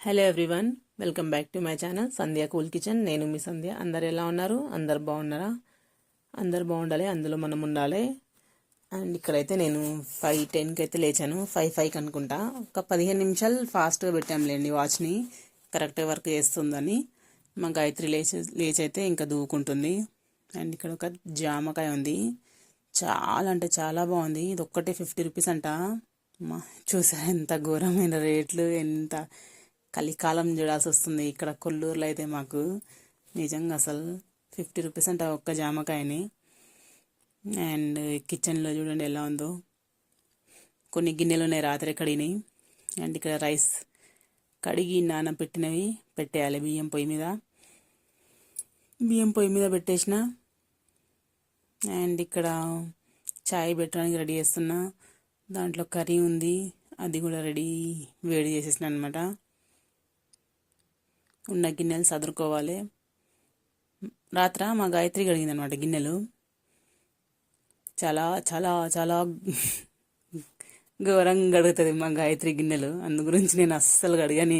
Hello everyone, welcome back to my channel Sandhya cool kitchen. నేను మీ సంధ్య. అందరు ఎలా ఉన్నారు? అందరు బాగున్నారా? అందరు బాగుండాలి, అందులో మనం ఉండాలి. అండ్ ఇక్కడైతే నేను 5:10కి అయితే లేచాను. 5:05 అనుకుంటా. ఒక 15 నిమిషాలు ఫాస్ట్గా పెట్టాంలేండి వాచ్ని, కరెక్ట్గా వర్క్ చేస్తుందని. మా గాయత్రి లేచైతే ఇంకా దూకుంటుంది. అండ్ ఇక్కడ ఒక జామకాయ ఉంది, చాలా అంటే చాలా బాగుంది. ఇది ఒక్కటే 50 రూపీస్ అంట. చూసారా ఎంత ఘోరమైన రేట్లు, ఎంత కలికాలం చూడాల్సి వస్తుంది. ఇక్కడ కొల్లూరులో అయితే మాకు నిజంగా అసలు 50 రూపీస్ అంటే ఒక్క జామకాయని. అండ్ కిచెన్లో చూడండి ఎలా ఉందో, కొన్ని గిన్నెలు ఉన్నాయి రాత్రి కడిగినాయి. అండ్ ఇక్కడ రైస్ కడిగి నానబెట్టినవి పెట్టేయాలి బియ్యం పొయ్యి మీద పెట్టేసిన. అండ్ ఇక్కడ చాయ్ పెట్టడానికి రెడీ చేస్తున్నా. దాంట్లో కర్రీ ఉంది, అది కూడా వేడి చేసేసిన అనమాట. ఉన్న గిన్నెలు సదురుకోవాలి. రాత్ర మా గాయత్రి కడిగింది అనమాట గిన్నెలు. చాలా చాలా చాలా ఘోరంగా కడుగుతుంది మా గాయత్రి గిన్నెలు. అందు గురించి నేను అస్సలు కడిగాను.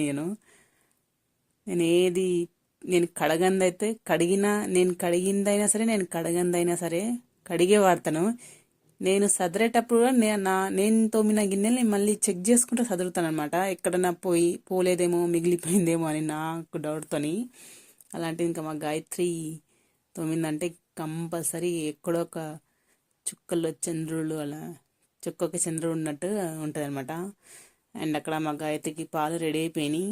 నేను కడిగిందైనా సరే, నేను కడగందైనా సరే కడిగే వాడతాను. నేను సదరేటప్పుడు నేను తోమిన గిన్నెల్ని మళ్ళీ చెక్ చేసుకుంటూ సదురుతాను అనమాట. ఎక్కడన్నా పోలేదేమో, మిగిలిపోయిందేమో అని నాకు డౌట్తోని. అలాంటిది ఇంకా మా గాయత్రి తోమిందంటే కంపల్సరీ ఎక్కడో ఒక చుక్కల్లో చంద్రుడు, అలా చుక్కొక్క చంద్రుడు ఉన్నట్టు ఉంటుంది అనమాట. అండ్ అక్కడ మా గాయత్రికి పాలు రెడీ అయిపోయినాయి,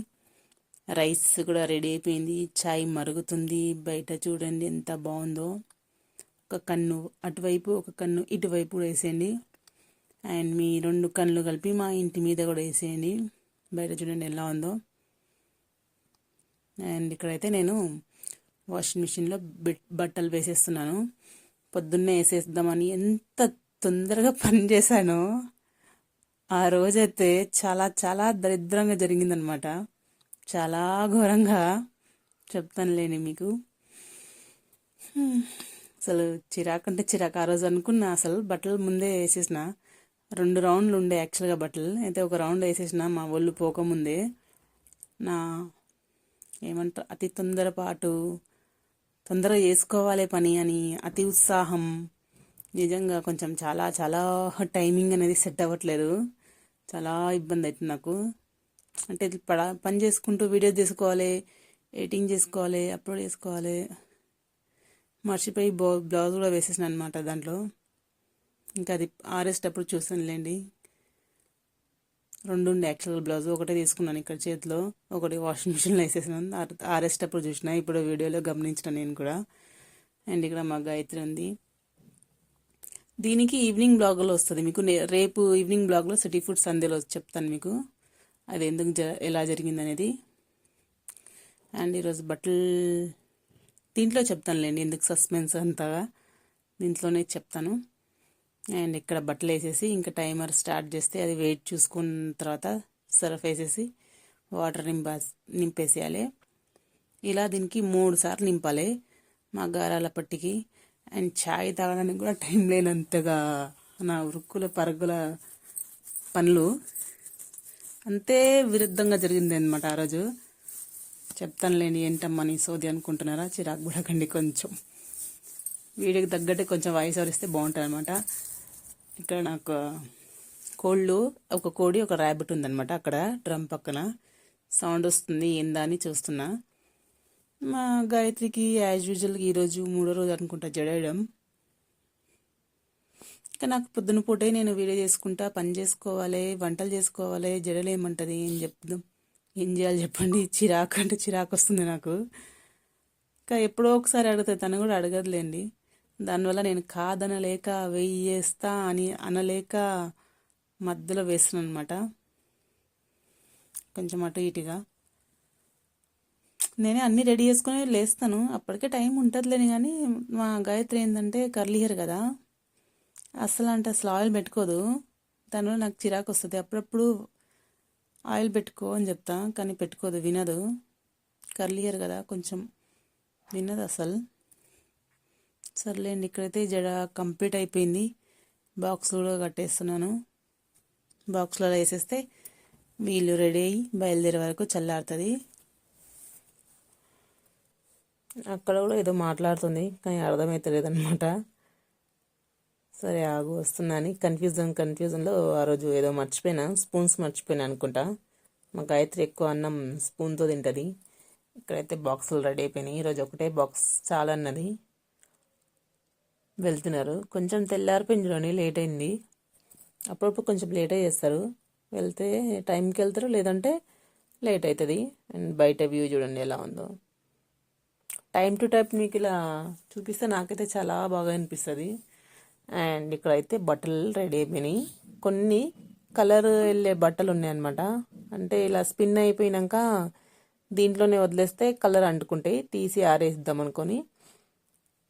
రైస్ కూడా రెడీ అయిపోయింది, చాయ్ మరుగుతుంది. బయట చూడండి ఎంత బాగుందో. ఒక కన్ను అటువైపు, ఒక కన్ను ఇటువైపు కూడా వేసేయండి. అండ్ మీ 2 కన్నులు కలిపి మా ఇంటి మీద కూడా వేసేయండి. బయట చూడండి ఎలా ఉందో. అండ్ ఇక్కడైతే నేను వాషింగ్ మిషన్లో బట్టలు వేసేస్తున్నాను. పొద్దున్నే వేసేద్దామని ఎంత తొందరగా పని చేశానో ఆ రోజైతే చాలా చాలా దరిద్రంగా జరిగిందనమాట. చాలా ఘోరంగా చెప్తానులేండి మీకు. అసలు చిరాకు అంటే చిరాకు. ఆ రోజు అనుకున్నా అసలు బట్టలు ముందే వేసేసిన. 2 రౌండ్లు ఉండే యాక్చువల్గా బట్టలు అయితే, ఒక రౌండ్ వేసేసిన మా ఒళ్ళు పోకముందే. నా ఏమంటారు, అతి తొందరగా చేసుకోవాలి పని అని అతి ఉత్సాహం. నిజంగా కొంచెం చాలా చాలా టైమింగ్ అనేది సెట్ అవ్వట్లేదు. చాలా ఇబ్బంది అవుతుంది నాకు. అంటే పని చేసుకుంటూ వీడియో తీసుకోవాలి, ఎడిటింగ్ చేసుకోవాలి, అప్లోడ్ చేసుకోవాలి. మర్చిపోయి బ్లౌజ్ కూడా వేసేసిన అనమాట దాంట్లో. ఇంకా అది ఆరేసేటప్పుడు చూసానులేండి. 2 ఉండే యాక్చువల్గా బ్లౌజ్, ఒకటే తీసుకున్నాను ఇక్కడ చేతిలో, ఒకటి వాషింగ్ మిషన్లో వేసేసినాను. ఆరేసేటప్పుడు చూసిన, ఇప్పుడు వీడియోలో గమనించిన నేను కూడా. అండ్ ఇక్కడ మా గాయత్రి ఉంది. దీనికి ఈవినింగ్ బ్లాగ్లో వస్తుంది మీకు. రేపు ఈవినింగ్ బ్లాగ్లో సిటీ ఫుడ్ సందేలో చెప్తాను మీకు అది ఎందుకు ఎలా జరిగింది అనేది. అండ్ ఈరోజు బట్టలు దీంట్లో చెప్తానులేండి, ఎందుకు సస్పెన్స్ అంతగా, దీంట్లోనే చెప్తాను. అండ్ ఇక్కడ బట్టలు వేసేసి ఇంకా టైమర్ స్టార్ట్ చేస్తే అది వెయిట్ చూసుకున్న తర్వాత సర్ఫ్ వేసేసి వాటర్ నింపేసేయాలి. ఇలా దీనికి 3 సార్లు నింపాలి మా గారాల పట్టికి. అండ్ ఛాయ్ తాగడానికి కూడా టైం లేనంతగా నా ఉరుక్కుల పరుగుల పనులు అంతే విరుద్ధంగా జరిగింది అనమాట ఆ రోజు. చెప్తానులేండి ఏంటమ్మా నీ సోది అనుకుంటున్నారా? చిరాకు పడకండి. కొంచెం వీడియోకి తగ్గట్టు కొంచెం వాయిస్ ఓవర్ ఇస్తే బాగుంటుంది అనమాట. ఇక్కడ నాకు ఒక కోడి, ఒక ర్యాబిట్ ఉందనమాట. అక్కడ డ్రమ్ పక్కన సౌండ్ వస్తుంది, ఏందా అని చూస్తున్నా. మా గాయత్రికి యాజ్ యూజువల్గా ఈరోజు 3వ రోజు అనుకుంటా జడేయడం. ఇంకా నాకు పొద్దున పూటే నేను వీడియో చేసుకుంటా, పని చేసుకోవాలి, వంటలు చేసుకోవాలి, జడలేమంటుంది. ఏం చేయాలి చెప్పండి? చిరాకు అంటే చిరాకు వస్తుంది నాకు. ఇంకా ఎప్పుడో ఒకసారి అడుగుతుంది, తను కూడా అడగదులేండి. దానివల్ల నేను కాదనలేక వేస్తా అని అనలేక మధ్యలో వేస్తున్నాను అనమాట. కొంచెం అటు ఇటుగా నేనే అన్నీ రెడీ చేసుకుని లేస్తాను, అప్పటికే టైం ఉంటుందిలేని. కానీ మా గాయత్రి ఏంటంటే కర్లీ హెయిర్ కదా, అసలు ఆయిల్ పెట్టుకోదు. దానివల్ల నాకు చిరాకు వస్తుంది. అప్పుడప్పుడు ఆయిల్ పెట్టుకో అని చెప్తా, కానీ పెట్టుకోదు, వినదు. కర్లీ హెయిర్ కదా, కొంచెం వినదు అసలు. సర్లేండి, ఇక్కడైతే జడ కంప్లీట్ అయిపోయింది. బాక్స్ కూడా కట్టేస్తున్నాను. బాక్స్లో వేసేస్తే వీళ్ళు రెడీ అయ్యి బయలుదేరే వరకు చల్లారుతుంది. అక్కడ కూడా ఏదో మాట్లాడుతుంది కానీ అర్థమవుతలేదు అనమాట. సరే ఆగు వస్తున్నా అని కన్ఫ్యూజన్లో ఆ రోజు ఏదో మర్చిపోయినా, స్పూన్స్ మర్చిపోయినా అనుకుంటా. మా గాయత్రి ఎక్కువ అన్నం స్పూన్తో తింటుంది. ఇక్కడైతే బాక్సులు రెడీ అయిపోయినాయి. ఈరోజు ఒకటే బాక్స్ చాలా అన్నది. వెళ్తున్నారు. కొంచెం తెల్లారిపోయింది చూడండి, లేట్ అయింది. అప్పుడప్పుడు కొంచెం లేటే చేస్తారు. వెళ్తే టైంకి వెళ్తారు, లేదంటే లేట్ అవుతుంది. అండ్ బయట వ్యూ చూడండి ఎలా ఉందో. టైం టు టైం మీకు ఇలా చూపిస్తే నాకైతే చాలా బాగా అనిపిస్తుంది. అండ్ ఇక్కడైతే బట్టలు రెడీ అయిపోయినాయి. కొన్ని కలర్ వెళ్ళే బట్టలు ఉన్నాయన్నమాట. అంటే ఇలా స్పిన్ అయిపోయినాక దీంట్లోనే వదిలేస్తే కలర్ అంటుకుంటాయి, తీసి ఆరేద్దాం అనుకొని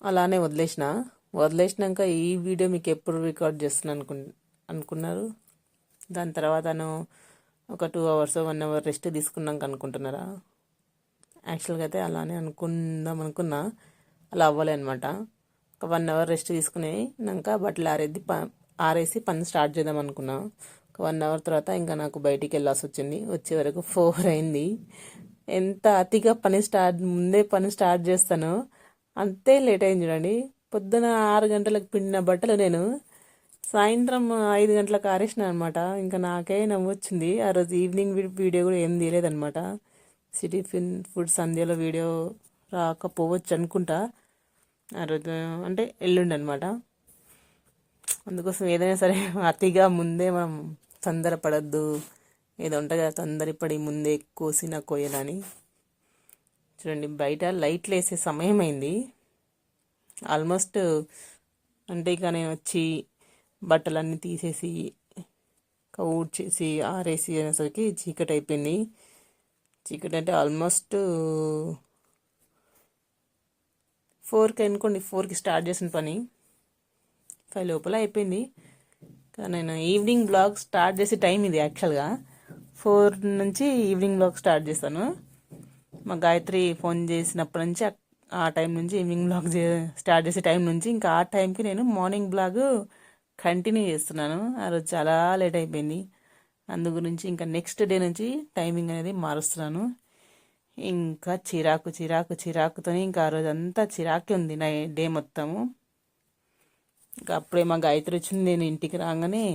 అలానే వదిలేసినాక ఈ వీడియో మీకు ఎప్పుడు రికార్డ్ చేస్తున్నాను అనుకున్నారు. దాని తర్వాత ఒక 2 hours 1 hour రెస్ట్ తీసుకున్నాక అనుకుంటున్నారా? యాక్చువల్గా అయితే అలానే అనుకున్నా, అలా అవ్వలే అనమాట. ఒక 1 hour రెస్ట్ తీసుకున్నాక బట్టలు ఆరేసి పని స్టార్ట్ చేద్దాం అనుకున్నా. ఒక 1 hour తర్వాత ఇంకా నాకు బయటికి వెళ్ళాల్సి వచ్చింది. వచ్చే వరకు 4 అయింది. ఎంత అతిగా ముందే పని స్టార్ట్ చేస్తానో అంతే లేట్ అయింది చూడండి. పొద్దున 6 గంటలకు పిండిన బట్టలు నేను సాయంత్రం 5 గంటలకు ఆరేసిన అనమాట. ఇంకా నాకే నవ్వొచ్చింది. ఆ రోజు ఈవినింగ్ వీడియో కూడా ఏం తీయలేదనమాట. సిటీ ఫుడ్ సంధ్యలో వీడియో రాకపోవచ్చు అనుకుంటా. ఆ రోజు అంటే ఎల్లుండి అనమాట. అందుకోసం ఏదైనా సరే అతిగా ముందే మనం తొందరపడద్దు. ఏదో ఉంటుంది కదా, తొందరపడి ముందే కోసిన కొయ్యలని. చూడండి బయట లైట్లు వేసే సమయం అయింది ఆల్మోస్ట్. అంటే ఇక నేను వచ్చి బట్టలన్నీ తీసేసి ఊడ్చేసి ఆరేసి అనేసరికి చీకటి అయిపోయింది. చీకటి అంటే ఆల్మోస్ట్ 4కి అనుకోండి. 4కి స్టార్ట్ చేసిన పని 5 లోపల అయిపోయింది. కానీ నేను ఈవినింగ్ బ్లాగ్ స్టార్ట్ చేసే టైం ఇది. యాక్చువల్గా 4 నుంచి ఈవినింగ్ బ్లాగ్ స్టార్ట్ చేస్తాను. మా గాయత్రి ఫోన్ చేసినప్పటి నుంచి ఆ టైం నుంచి ఈవినింగ్ బ్లాగ్ స్టార్ట్ చేసే టైం నుంచి ఇంకా ఆ టైంకి నేను మార్నింగ్ బ్లాగ్ కంటిన్యూ చేస్తున్నాను. ఆ రోజు చాలా లేట్ అయిపోయింది. అందు గురించి ఇంకా నెక్స్ట్ డే నుంచి టైమింగ్ అనేది మారుస్తున్నాను. ఇంకా చిరాకుతోనే ఇంకా ఆ రోజు అంతా చిరాకే ఉంది నా డే మొత్తము. ఇంకా అప్పుడే మా గాయత్రి వచ్చింది. నేను ఇంటికి రాగానే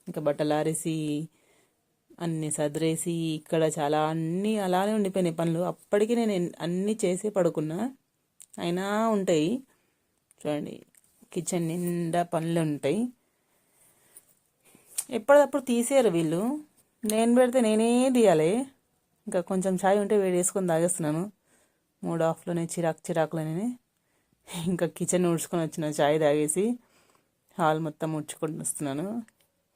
ఇంకా బట్టలు ఆరేసి అన్నీ సదిరేసి ఇక్కడ చాలా అన్నీ అలానే ఉండిపోయినాయి పనులు. అప్పటికి నేను అన్నీ చేసే పడుకున్నా, అయినా ఉంటాయి చూడండి. కిచెన్ నిండా పనులు ఉంటాయి. ఎప్పటికప్పుడు తీసేయరు వీళ్ళు. నేను పెడితే నేనే తీయాలి. ఇంకా కొంచెం ఛాయ్ ఉంటే వేడి వేసుకొని తాగేస్తున్నాను. 3 ఆఫ్లోనే చిరాకులోనే ఇంకా కిచెన్ ఊడ్చుకొని వచ్చిన ఛాయ్ తాగేసి హాల్ మొత్తం ఊడ్చుకొని వస్తున్నాను.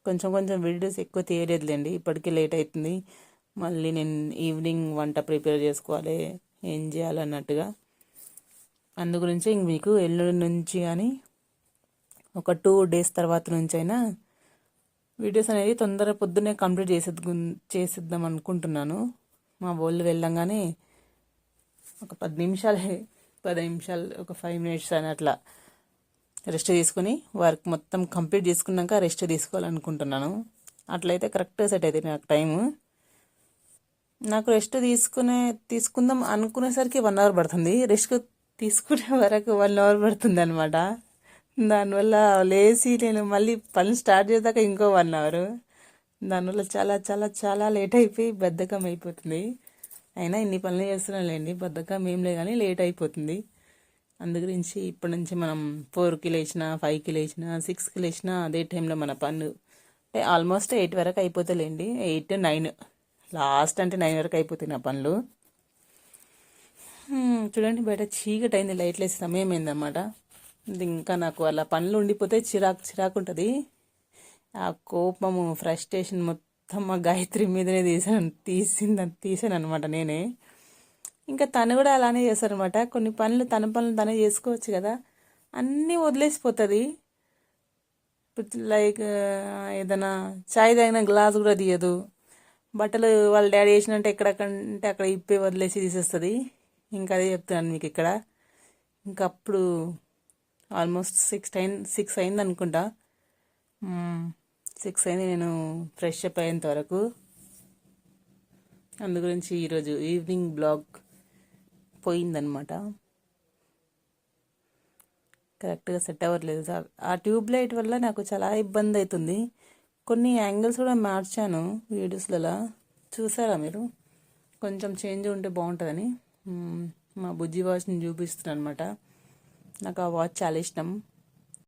కొంచెం వీడియోస్ ఎక్కువ తీయలేదులేండి, ఇప్పటికీ లేట్ అవుతుంది. మళ్ళీ నేను ఈవినింగ్ వంట ప్రిపేర్ చేసుకోవాలి, ఏం చేయాలన్నట్టుగా. అందు గురించి మీకు ఎల్లుండి నుంచి కానీ ఒక 2 days తర్వాత నుంచి అయినా వీడియోస్ అనేది పొద్దున్నే కంప్లీట్ చేసేద్దాం అనుకుంటున్నాను. మా వాళ్ళు వెళ్ళంగానే ఒక 10 నిమిషాలు ఒక 5 minutes అని అట్లా రెస్ట్ తీసుకుని వర్క్ మొత్తం కంప్లీట్ చేసుకున్నాక రెస్ట్ తీసుకోవాలనుకుంటున్నాను. అట్లయితే కరెక్ట్గా సెట్ అవుతుంది నాకు టైము. నాకు రెస్ట్ తీసుకుందాం అనుకునేసరికి 1 hour పడుతుంది. రెస్ట్ తీసుకునే వరకు 1 hour పడుతుంది అనమాట. దానివల్ల లేచి నేను మళ్ళీ పని స్టార్ట్ చేసాక ఇంకో 1 hour. దానివల్ల చాలా చాలా చాలా లేట్ అయిపోయి బద్ధకం అయిపోతుంది. అయినా ఇన్ని పనులు చేస్తున్నానులేండి, బద్ధకం ఏం లే కానీ లేట్ అయిపోతుంది. అందు గురించి ఇప్పటి నుంచి మనం 4కి లేచినా 5కి లేచినా 6కి లేచినా అదే టైంలో మన పనులు అంటే ఆల్మోస్ట్ 8 వరకు అయిపోతాయిలేండి. 8 9 లాస్ట్ అంటే 9 వరకు అయిపోతాయి నా పనులు. చూడండి బయట చీకటి అయింది, లైట్లు వేసే సమయం అయిందన్నమాట. ఇంకా నాకు అలా పనులు ఉండిపోతే చిరాకు ఉంటుంది. ఆ కోపము ఫ్రస్ట్రేషన్ మొత్తం మా గాయత్రి మీదనే తీసాను అనమాట నేనే. ఇంకా తను కూడా అలానే చేస్తారనమాట. కొన్ని పనులు తనే చేసుకోవచ్చు కదా, అన్నీ వదిలేసిపోతుంది. లైక్ ఏదైనా చాయ్ తాగిన గ్లాస్ కూడా తీయదు. బట్టలు వాళ్ళ డాడీ వేసినట్టే ఎక్కడకంటే అక్కడ ఇప్పి వదిలేసి తీసేస్తుంది. ఇంకా అదే చెప్తున్నాను మీకు ఇక్కడ. ఇంకా అప్పుడు ఆల్మోస్ట్ 6 అయింది అనుకుంటా. 6 అయింది నేను ఫ్రెష్ అప్ అయ్యేంత వరకు. అందు గురించి ఈరోజు ఈవినింగ్ బ్లాగ్ పోయిందనమాట. కరెక్ట్గా సెట్ అవ్వట్లేదు సార్. ఆ ట్యూబ్ లైట్ వల్ల నాకు చాలా ఇబ్బంది అవుతుంది. కొన్ని యాంగిల్స్ కూడా మార్చాను వీడియోస్లలో, చూసారా మీరు? కొంచెం చేంజ్ ఉంటే బాగుంటుందని మా బుజ్జి వాచ్ని చూపిస్తున్నాను అనమాట. నాకు ఆ వాచ్ చాలా ఇష్టం.